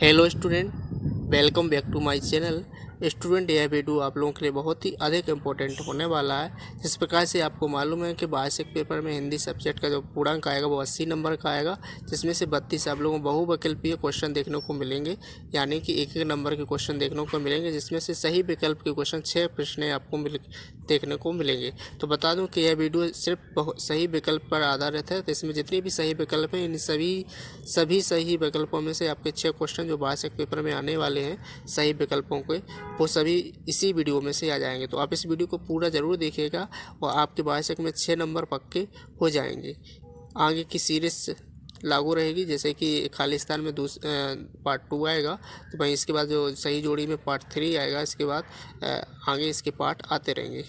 Hello student, welcome back to my channel. Student, यह video आप लोगों के लिए बहुत ही अधिक इम्पोर्टेंट होने वाला है। जिस प्रकार से आपको मालूम है कि वार्षिक पेपर में हिंदी सब्जेक्ट का जो पूर्णांक आएगा वो 80 नंबर का आएगा, जिसमें से 32 आप लोगों को बहुविकल्पीय क्वेश्चन देखने को मिलेंगे, यानी कि एक एक नंबर के क्वेश्चन देखने को मिलेंगे, जिसमें से सही विकल्प के क्वेश्चन 6 प्रश्न आपको देखने को मिलेंगे। तो बता दूं कि यह वीडियो सिर्फ सही विकल्प पर आधारित है। तो इसमें जितने भी सही विकल्प हैं इन सभी सही विकल्पों में से आपके 6 क्वेश्चन जो वार्षिक पेपर में आने वाले हैं सही विकल्पों के, वो सभी इसी वीडियो में से आ जाएंगे। तो आप इस वीडियो को पूरा ज़रूर देखिएगा और आपके वार्षिक में 6 नंबर पक्के हो जाएंगे। आगे की सीरीज लागू रहेगी, जैसे कि खालिस्तान में पार्ट 2 आएगा, तो वहीं इसके बाद जो सही जोड़ी में पार्ट 3 आएगा। इसके बाद आगे इसके पार्ट आते रहेंगे।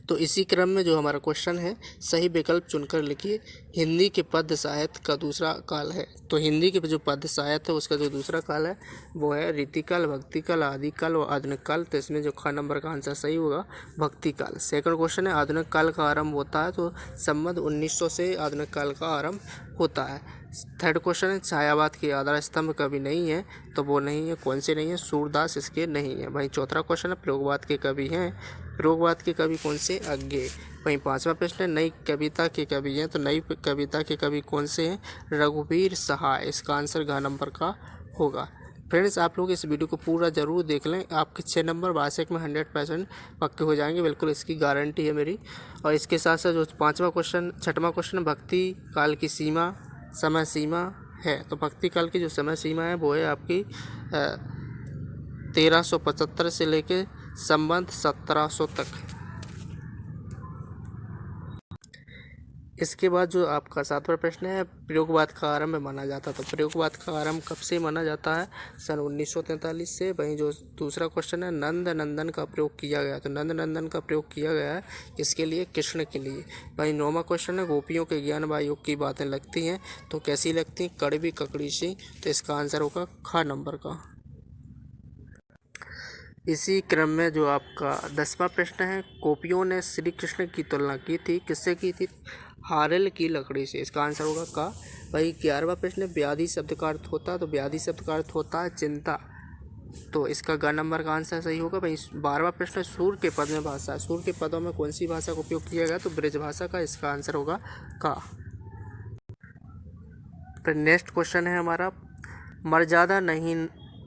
तो इसी क्रम में जो हमारा क्वेश्चन है, सही विकल्प चुनकर लिखिए। हिंदी के पद्य साहित्य का दूसरा काल है। तो हिंदी के जो पद्य साहित्य है उसका जो दूसरा काल है वो है रीतिकाल, भक्तिकाल, आदिकाल और आधुनिक काल। तो इसमें जो ख नंबर का आंसर सही होगा भक्तिकाल। सेकंड क्वेश्चन है, आधुनिक काल का आरंभ होता है। तो संबंध 1900 से आधुनिक काल का आरंभ होता है। थर्ड क्वेश्चन है, छायावाद के आधार स्तंभ कवि नहीं है। तो वो नहीं है, कौन से नहीं है? सूरदास इसके नहीं है। वहीं चौथा क्वेश्चन है, प्रयोगवाद के कवि हैं। प्रयोगवाद के कवि कौन से? अज्ञे। वहीं पांचवा प्रश्न है, नई कविता के कवि हैं। तो नई कविता के कवि कौन से हैं? रघुवीर सहाय। इसका आंसर घ नंबर का होगा। फ्रेंड्स, आप लोग इस वीडियो को पूरा ज़रूर देख लें, आपके 6 नंबर वार्षिक में 100% पक्के हो जाएंगे, बिल्कुल इसकी गारंटी है मेरी। और इसके साथ साथ जो छठवां क्वेश्चन, भक्ति काल की समय सीमा है। तो भक्ति काल की जो समय सीमा है वो है आपकी 1375 से लेके संबंध 1700 तक। इसके बाद जो आपका 7वां प्रश्न है, प्रयोगवाद का आरंभ माना जाता है। तो प्रयोगवाद का आरंभ कब से माना जाता है? सन 1943 से। वहीं जो दूसरा क्वेश्चन है, नंद नंदन का प्रयोग किया गया। तो नंद नंदन का प्रयोग किया गया है किसके लिए? कृष्ण के लिए। वहीं 9वां क्वेश्चन है, गोपियों के ज्ञान व योग की बातें लगती हैं। तो कैसी लगती हैं? कड़वी ककड़ी सी। तो इसका आंसर होगा ख नंबर का। इसी क्रम में जो आपका 10वां प्रश्न है, गोपियों ने श्री कृष्ण की तुलना की थी, किससे की थी? हारिल की लकड़ी से। इसका आंसर होगा का। वही 11वां प्रश्न, व्याधि शब्द का अर्थ होता है। तो व्याधि शब्द का अर्थ होता है चिंता। तो इसका ग नंबर का आंसर सही होगा। वही 12वां प्रश्न, सूर के पद में भाषा। सूर के पदों में कौन सी भाषा का उपयोग किया गया? तो ब्रज भाषा का। इसका आंसर होगा का। फिर नेक्स्ट क्वेश्चन है हमारा,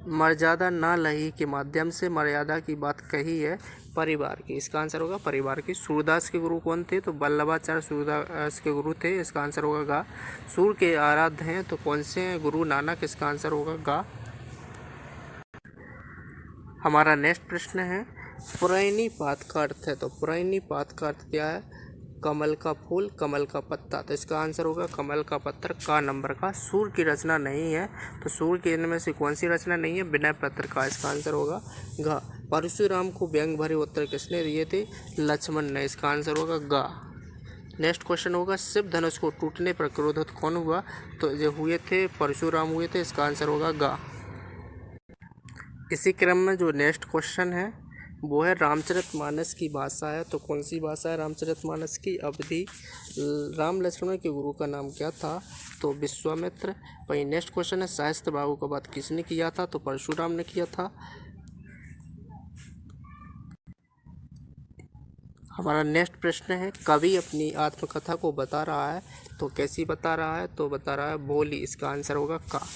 मर्यादा न लही के माध्यम से मर्यादा की बात कही है परिवार की। इसका आंसर होगा परिवार की। सूरदास के गुरु कौन थे? तो वल्लभाचार्य सूरदास के गुरु थे। इसका आंसर होगा गा। सूर के आराध्य हैं तो कौन से हैं? गुरु नानक। इसका आंसर होगा गा। हमारा नेक्स्ट प्रश्न है, पुरैनी पात का अर्थ है। तो पुरैनी पात का अर्थ क्या है? कमल का फूल, कमल का पत्ता। तो इसका आंसर होगा कमल का पत्र, का नंबर का। सूर की रचना नहीं है। तो सूर के इनमें से कौन सी रचना नहीं है? विनय पत्र का। इसका आंसर होगा घ। परशुराम को व्यंग भरे उत्तर किसने दिए थे? लक्ष्मण ने। इसका आंसर होगा गा। नेक्स्ट क्वेश्चन होगा, शिव धनुष को टूटने पर क्रोधित कौन हुआ? तो जो हुए थे परशुराम हुए थे। इसका आंसर होगा गा। इसी क्रम में जो नेक्स्ट क्वेश्चन है वो है, रामचरितमानस की भाषा है। तो कौन सी भाषा है रामचरितमानस की? अवधी। राम लक्ष्मण के गुरु का नाम क्या था? तो विश्वामित्र। वहीं नेक्स्ट क्वेश्चन है, सहस्त्र बाहु का वध किसने किया था? तो परशुराम ने किया था। हमारा नेक्स्ट प्रश्न है, कवि अपनी आत्मकथा को बता रहा है। तो कैसी बता रहा है? तो बता रहा है बोली। इसका आंसर होगा का।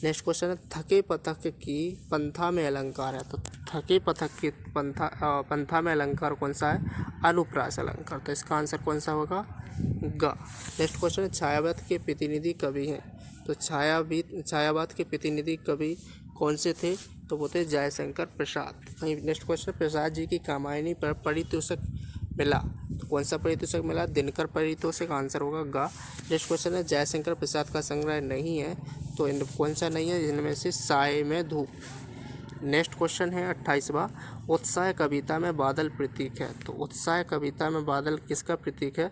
नेक्स्ट क्वेश्चन है, थके पथक की पंथा में अलंकार है। तो थके पथक की पंथा में अलंकार कौन सा है? अनुप्रास अलंकार। तो इसका आंसर कौन सा होगा? गा। नेक्स्ट क्वेश्चन है, छायावाद के प्रतिनिधि कवि हैं। तो छायावाद के प्रतिनिधि कवि कौन से थे? तो वो थे जयशंकर प्रसाद। वहीं नेक्स्ट क्वेश्चन, प्रसाद जी की कामायनी पर पारितोषिक मिला। तो कौन सा पारितोषिक मिला? दिनकर पारितोषिक। आंसर होगा गा। नेक्स्ट क्वेश्चन है, जयशंकर प्रसाद का संग्रह नहीं है। तो कौन सा नहीं है? इनमें से साए में धूप। नेक्स्ट क्वेश्चन है 28वां, उत्साह कविता में बादल प्रतीक है। तो उत्साह कविता में बादल किसका प्रतीक है?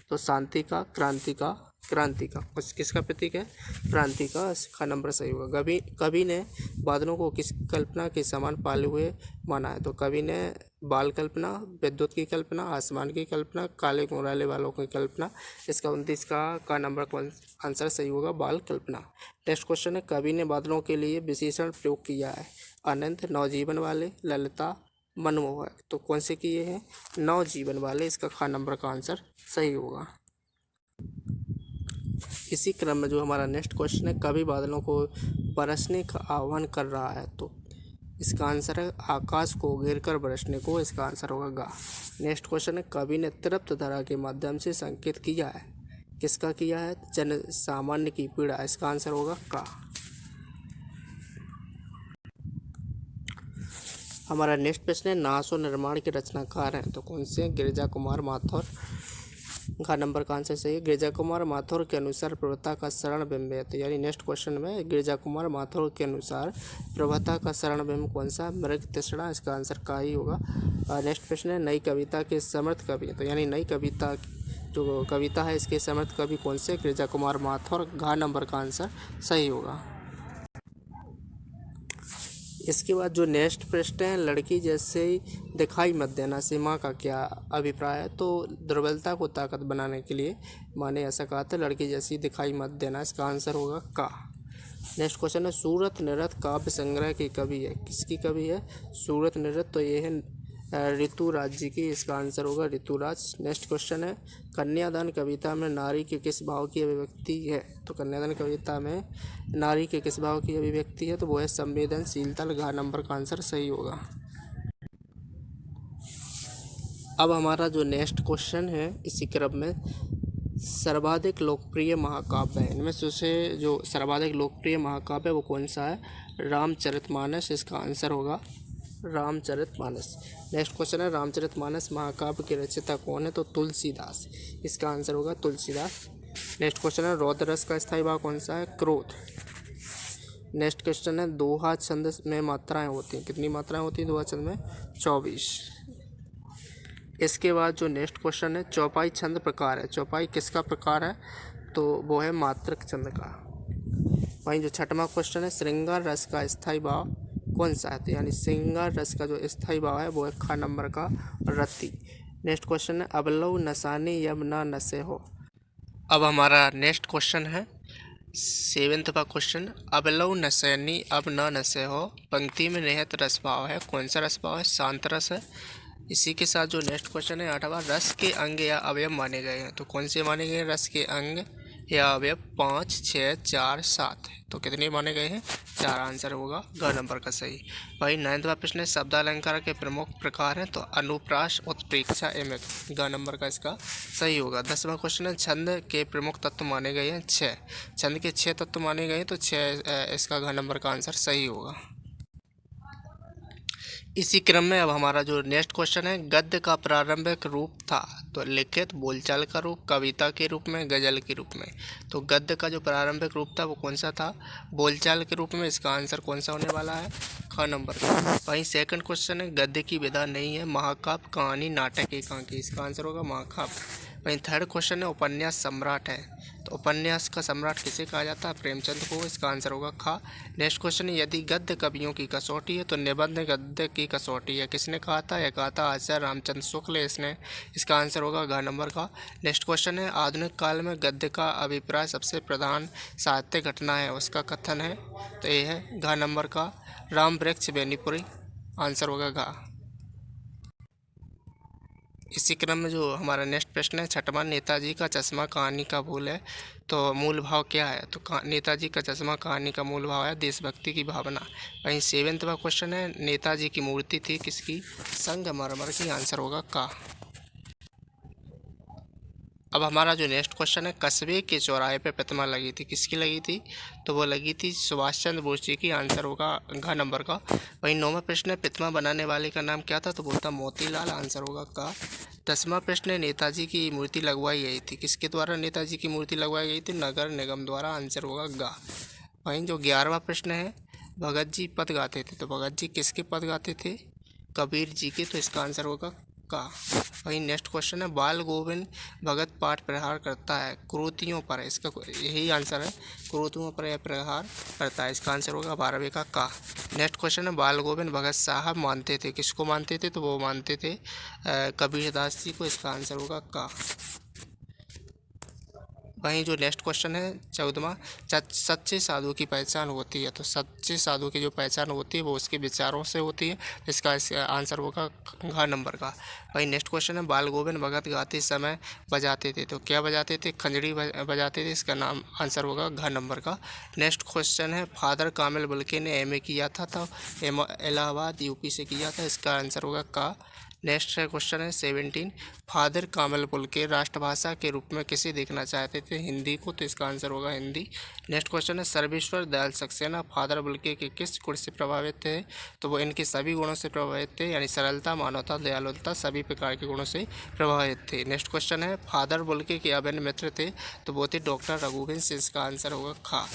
तो शांति का, क्रांति का क्रांति का। किसका प्रतीक है? क्रांति का। इसका नंबर सही होगा। कवि ने बादलों को किस कल्पना के समान पाले हुए माना है? तो कवि ने बाल कल्पना, विद्युत की कल्पना, आसमान की कल्पना, काले घुंघराले बालों की कल्पना। इसका 29 का नंबर कौन आंसर सही होगा? बाल कल्पना। नेक्स्ट क्वेश्चन है, कवि ने बादलों के लिए विशेषण प्रयोग किया है? अनंत, नवजीवन वाले, ललिता, मनमोहक। तो कौन से किए हैं? नवजीवन वाले। इसका ख नंबर का आंसर सही होगा। इसी क्रम में जो हमारा नेक्स्ट क्वेश्चन है, कवि बादलों को बरसने का आह्वान कर रहा है? तो इसका आंसर है आकाश को घेरकर बरसने को। इसका आंसर होगा गा। नेक्स्ट क्वेश्चन है, कवि ने तृप्त धारा के माध्यम से संकेत किया है? किसका किया है? जन सामान्य की पीड़ा। इसका आंसर होगा का। हमारा नेक्स्ट प्रश्न है, नासो निर्माण के रचनाकार हैं? तो कौन से? गिरिजा कुमार माथुर। का नंबर का आंसर सही है। गिरिजा कुमार माथुर के अनुसार प्रभुता का शरण बिंब है। तो यानी नेक्स्ट क्वेश्चन में गिरिजा कुमार माथुर के अनुसार प्रभुता का शरण बिंब कौन सा? मृग तृष्णा। इसका आंसर का ही होगा। नेक्स्ट प्रश्न है, नई कविता के समर्थ कवि? तो यानी नई कविता जो कविता है इसके समर्थ कवि कौन से? गिरिजा कुमार माथुर। घ नंबर का आंसर सही होगा। इसके बाद जो नेक्स्ट प्रश्न है, लड़की जैसे दिखाई मत देना से माँ का क्या अभिप्राय है? तो दुर्बलता को ताकत बनाने के लिए माँ ने ऐसा कहा था, लड़की जैसी दिखाई मत देना। इसका आंसर होगा का। नेक्स्ट क्वेश्चन है, सूरत नृत्य काव्य संग्रह की कवि है? किसकी कवि है सूरत नृत्य? तो ये है ऋतुराज जी की। इसका आंसर होगा ऋतुराज। नेक्स्ट क्वेश्चन है, कन्यादान कविता में नारी के किस भाव की अभिव्यक्ति है? तो कन्यादान कविता में नारी के किस भाव की अभिव्यक्ति है? तो वो है संवेदनशीलता। घ नंबर का आंसर सही होगा। अब हमारा जो नेक्स्ट क्वेश्चन है इसी क्रम में, सर्वाधिक लोकप्रिय महाकाव्य है? इनमें से जो सर्वाधिक लोकप्रिय महाकाव्य है वो कौन सा है? रामचरितमानस। इसका आंसर होगा रामचरितमानस। नेक्स्ट क्वेश्चन है, रामचरितमानस महाकाव्य के रचयिता कौन है? तो तुलसीदास। इसका आंसर होगा तुलसीदास। नेक्स्ट क्वेश्चन है, रौद्र रस का स्थायी भाव कौन सा है? क्रोध। नेक्स्ट क्वेश्चन है, दोहा छंद में मात्राएं होती हैं? कितनी मात्राएं होती हैं दोहा छंद में? 24। इसके बाद जो नेक्स्ट क्वेश्चन है, चौपाई छंद प्रकार है? चौपाई किसका प्रकार है? तो वो है मात्रक छंद का। वहीं जो छठवां क्वेश्चन है, श्रृंगार रस का स्थायी भाव कौन सा है? तो यानी श्रृंगार रस का जो स्थायी भाव है वो है ख नंबर का रति। नेक्स्ट क्वेश्चन है, अबलौ नसानी यब न नशे हो? अब हमारा नेक्स्ट क्वेश्चन है 7वां क्वेश्चन, अबलौ नसैनी अब न नशे हो पंक्ति में निहित रस भाव है? कौन सा रस भाव है? शांत रस है। इसी के साथ जो नेक्स्ट क्वेश्चन है 8वां, रस के अंग या अवयव माने गए हैं? तो कौन से माने गए हैं रस के अंग या अवयव? 5, 6, 4, 7। तो कितने माने गए हैं? 4। आंसर होगा ग नंबर का सही। भाई 9वां प्रश्न है, शब्दालंकार के प्रमुख प्रकार हैं? तो अनुप्रास, उत्प्रेक्षा, एवं। ग नंबर का इसका सही होगा। 10वां क्वेश्चन है, छंद के प्रमुख तत्व माने गए हैं? 6। छंद के 6 तत्व माने गए हैं, तो 6 इसका घ नंबर का आंसर सही होगा। इसी क्रम में अब हमारा जो नेक्स्ट क्वेश्चन है, गद्य का प्रारंभिक रूप था? तो लिखित, बोलचाल का रूप, कविता के रूप में, गजल के रूप में। तो गद्य का जो प्रारंभिक रूप था वो कौन सा था? बोलचाल के रूप में। इसका आंसर कौन सा होने वाला है? ख नंबर का। वहीं सेकंड क्वेश्चन है, गद्य की विधा नहीं है, महाकाव्य, कहानी, नाटक, एकांकी। इसका आंसर होगा महाकाव्य। वहीं थर्ड क्वेश्चन है, उपन्यास सम्राट है? तो उपन्यास का सम्राट किसे कहा जाता है? प्रेमचंद को। इसका आंसर होगा खा। नेक्स्ट क्वेश्चन है, यदि गद्य कवियों की कसौटी है तो निबंध गद्य की कसौटी है? किसने कहा था? यह कहा था आचार्य रामचंद्र शुक्ल इसने। इसका आंसर होगा घ नंबर का। नेक्स्ट क्वेश्चन है, आधुनिक काल में गद्य का अभिप्राय सबसे प्रधान साहित्य घटना है? उसका कथन है? तो ये है घ नंबर का राम वृक्ष बेनीपुरी। आंसर होगा घ। इसी क्रम में जो हमारा नेक्स्ट प्रश्न है 6वां, नेताजी का चश्मा कहानी का मूल है? तो मूल भाव क्या है? तो नेताजी का चश्मा कहानी का मूल भाव है देशभक्ति की भावना। वहीं 7वां क्वेश्चन है, नेताजी की मूर्ति थी किसकी? संगमरमर की। आंसर होगा का। अब हमारा जो नेक्स्ट क्वेश्चन है, कस्बे के चौराहे पे प्रतिमा लगी थी? किसकी लगी थी? तो वो लगी थी सुभाष चंद्र बोस जी की। आंसर होगा घ नंबर का। वहीं 9वां प्रश्न है, प्रतिमा बनाने वाले का नाम क्या था? तो वो था मोतीलाल। आंसर होगा का। 10वां प्रश्न है, नेताजी की मूर्ति लगवाई गई थी? किसके द्वारा नेताजी की मूर्ति लगवाई गई थी? नगर निगम द्वारा। आंसर होगा ग। वहीं जो 11वां प्रश्न है, भगत जी पद गाते थे? तो भगत जी किसके पद गाते थे? कबीर जी के। तो इसका आंसर होगा का। वही नेक्स्ट क्वेश्चन है, बाल गोविंद भगत पाठ प्रहार करता है क्रोधियों पर, इसका यही आंसर है, क्रोधियों पर यह प्रहार करता है, इसका आंसर होगा 12वें का। नेक्स्ट क्वेश्चन है, बाल गोविंद भगत साहब मानते थे, किसको मानते थे, तो वो मानते थे कबीरदास जी को, इसका आंसर होगा का। वहीं जो नेक्स्ट क्वेश्चन है 14वां, सच्चे साधु की पहचान होती है, तो सच्चे साधु की जो पहचान होती है वो उसके विचारों से होती है, इसका आंसर होगा घ नंबर का। वहीं नेक्स्ट क्वेश्चन है, बाल गोविंद भगत गाते समय बजाते थे, तो क्या बजाते थे, खंजड़ी बजाते थे, इसका नाम आंसर होगा घ नंबर का। नेक्स्ट क्वेश्चन है, फादर कामिल बुल्के ने एमए किया था, तो इलाहाबाद यूपी से किया था, इसका आंसर होगा का। नेक्स्ट है क्वेश्चन है 17, फादर कामल पुलके राष्ट्रभाषा के रूप में किसे देखना चाहते थे, हिंदी को, तो इसका आंसर होगा हिंदी। नेक्स्ट क्वेश्चन है, सर्वेश्वर दयाल सक्सेना फादर बुलके के किस गुण से प्रभावित थे, तो वो इनके सभी गुणों से प्रभावित थे, यानी सरलता, मानवता, दयालुता, सभी प्रकार के गुणों से प्रभावित थे। नेक्स्ट क्वेश्चन है, फादर बुलके के अभिन्न मित्र थे, तो वो थे डॉक्टर रघुवंश सिंह, इसका आंसर होगा खा।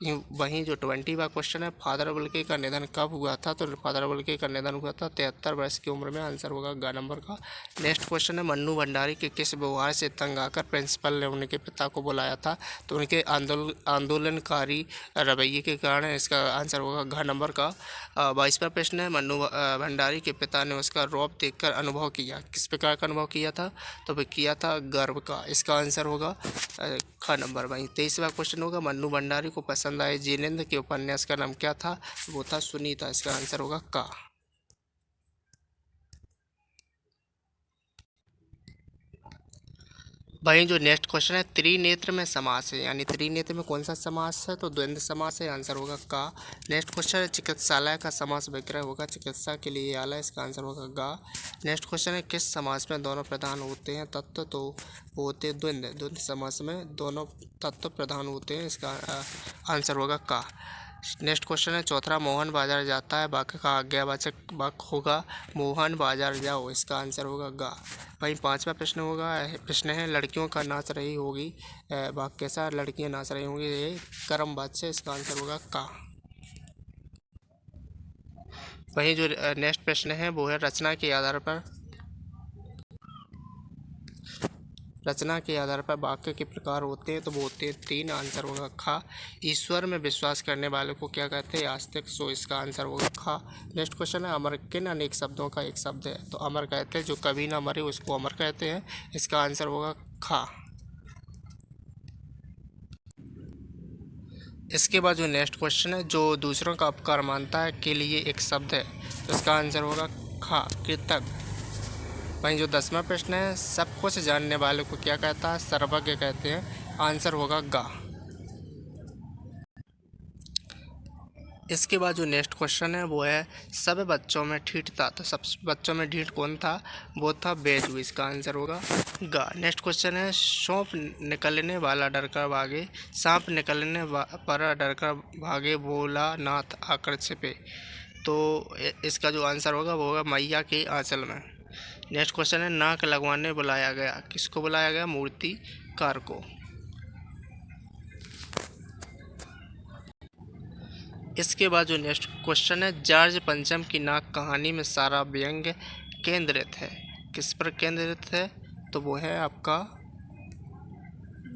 वहीं जो 20वां क्वेश्चन है, फादर बुल्के का निधन कब हुआ था, तो फादर बुल्के का निधन हुआ था 73 वर्ष की उम्र में, आंसर होगा ग नंबर का। नेक्स्ट क्वेश्चन है, मन्नू भंडारी के किस व्यवहार से तंग आकर प्रिंसिपल ने उनके पिता को बुलाया था, तो उनके आंदोलनकारी रवैये के कारण, इसका आंसर होगा घ नंबर का। 22वां प्रश्न है, मन्नू भंडारी के पिता ने उसका रौब देखकर अनुभव किया, किस प्रकार का अनुभव किया था, तो वह किया था गर्व का, इसका आंसर होगा ख नंबर। वहीं 23वां क्वेश्चन होगा, मन्नू भंडारी को पसंद आए जिनेंद्र के उपन्यास का नाम क्या था, वो था सुनीता, इसका आंसर होगा का। वहीं जो नेक्स्ट क्वेश्चन है, त्रिनेत्र में समास है, यानी त्रिनेत्र में कौन सा समास है, तो द्वंद्व समास है, आंसर होगा का। नेक्स्ट क्वेश्चन है, चिकित्सालय का समास विग्रह होगा चिकित्सा के लिए आलय, इसका आंसर होगा गा। नेक्स्ट क्वेश्चन है, किस समास में दोनों प्रधान होते हैं तत्व, तो वो होते हैं द्वंद्व समास में दोनों तत्व प्रधान होते हैं, इसका आंसर होगा का। नेक्स्ट क्वेश्चन है, चौथा, मोहन बाजार जाता है वाक्य का आज्ञावाचक वाक्य होगा मोहन बाजार जाओ, इसका आंसर होगा गा। वहीं 5वां प्रश्न है, लड़कियों का नाच रही होगी वाक्य कैसा, लड़कियां नाच रही होंगी, ये कर्मवाच्य, इसका आंसर होगा का। वहीं जो नेक्स्ट प्रश्न है वो है, रचना के आधार पर वाक्य के प्रकार होते हैं, तो वो होते हैं 3, आंसर होगा खा। ईश्वर में विश्वास करने वाले को क्या कहते हैं, आस्तिक, सो इसका आंसर होगा खा। नेक्स्ट क्वेश्चन है, अमर किन अनेक शब्दों का एक शब्द है, तो अमर कहते हैं जो कभी ना मरे उसको अमर कहते हैं, इसका आंसर होगा खा। इसके बाद जो नेक्स्ट क्वेश्चन है, जो दूसरों का अपकार मानता है के लिए एक शब्द है, तो इसका आंसर होगा खा, कृतज्ञ। वहीं जो 10वां प्रश्न है, सब कुछ जानने वाले को क्या कहता है, सर्वज्ञ कहते हैं, आंसर होगा गा। इसके बाद जो नेक्स्ट क्वेश्चन है वो है, सब बच्चों में ठीठ था, तो सब बच्चों में ठीठ कौन था, वो था बैजू, इसका आंसर होगा गा। नेक्स्ट क्वेश्चन है, सौंप निकलने वाला डरकर भागे, सांप निकलने पर डरकर भागे, भोला नाथ आकर छिपे, तो इसका जो आंसर होगा वो होगा मैया के आंचल में। नेक्स्ट क्वेश्चन है, नाक लगवाने बुलाया गया, किसको बुलाया गया, मूर्तिकार को। इसके बाद जो नेक्स्ट क्वेश्चन है, जॉर्ज पंचम की नाक कहानी में सारा व्यंग केंद्रित है, किस पर केंद्रित है, तो वो है आपका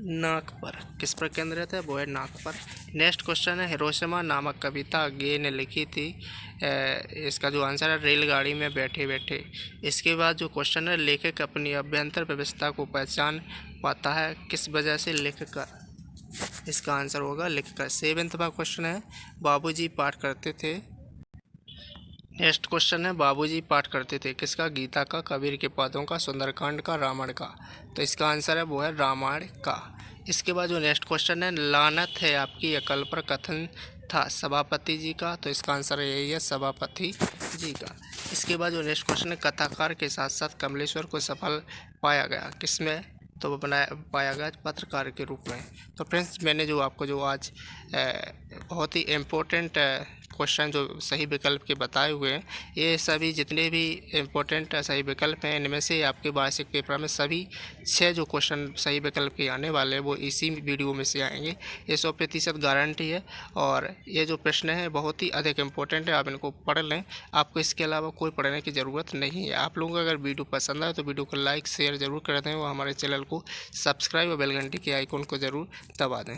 नाक पर, किस पर केंद्रित है, वो है नाक पर। नेक्स्ट क्वेश्चन है, हिरोशिमा नामक कविता गे ने लिखी थी, इसका जो आंसर है रेलगाड़ी में बैठे बैठे। इसके बाद जो क्वेश्चन है, लेखक अपनी अभ्यंतर व्यवस्था को पहचान पाता है किस वजह से, लिखकर, इसका आंसर होगा लिखकर। 7वां क्वेश्चन है, बाबूजी पाठ करते थे, नेक्स्ट क्वेश्चन है, बाबूजी पाठ करते थे किसका, गीता का, कबीर के पदों का, सुंदरकांड का, रामायण का, तो इसका आंसर है वो है रामायण का। इसके बाद जो नेक्स्ट क्वेश्चन है, लानत है आपकी अकल पर कथन था सभापति जी का, तो इसका आंसर यही है सभापति जी का। इसके बाद जो नेक्स्ट क्वेश्चन है, कथाकार के साथ साथ कमलेश्वर को सफल पाया गया किसमें, तो वो पाया गया पत्रकार के रूप में। तो फ्रेंड्स, मैंने जो आपको जो आज बहुत ही इम्पोर्टेंट क्वेश्चन जो सही विकल्प के बताए हुए हैं, ये सभी जितने भी इम्पोर्टेंट सही विकल्प हैं, इनमें से आपके वार्षिक पेपर में सभी 6 जो क्वेश्चन सही विकल्प के आने वाले हैं वो इसी वीडियो में से आएंगे। ये 100% गारंटी है। और ये जो प्रश्न है बहुत ही अधिक इम्पोर्टेंट है, आप इनको पढ़ लें। आपको इसके अलावा कोई पढ़ने की ज़रूरत नहीं है। आप लोगों को अगर वीडियो पसंद आए तो वीडियो को लाइक शेयर ज़रूर कर दें और हमारे चैनल को सब्सक्राइब और बेल घंटी के आइकन को ज़रूर दबा दें।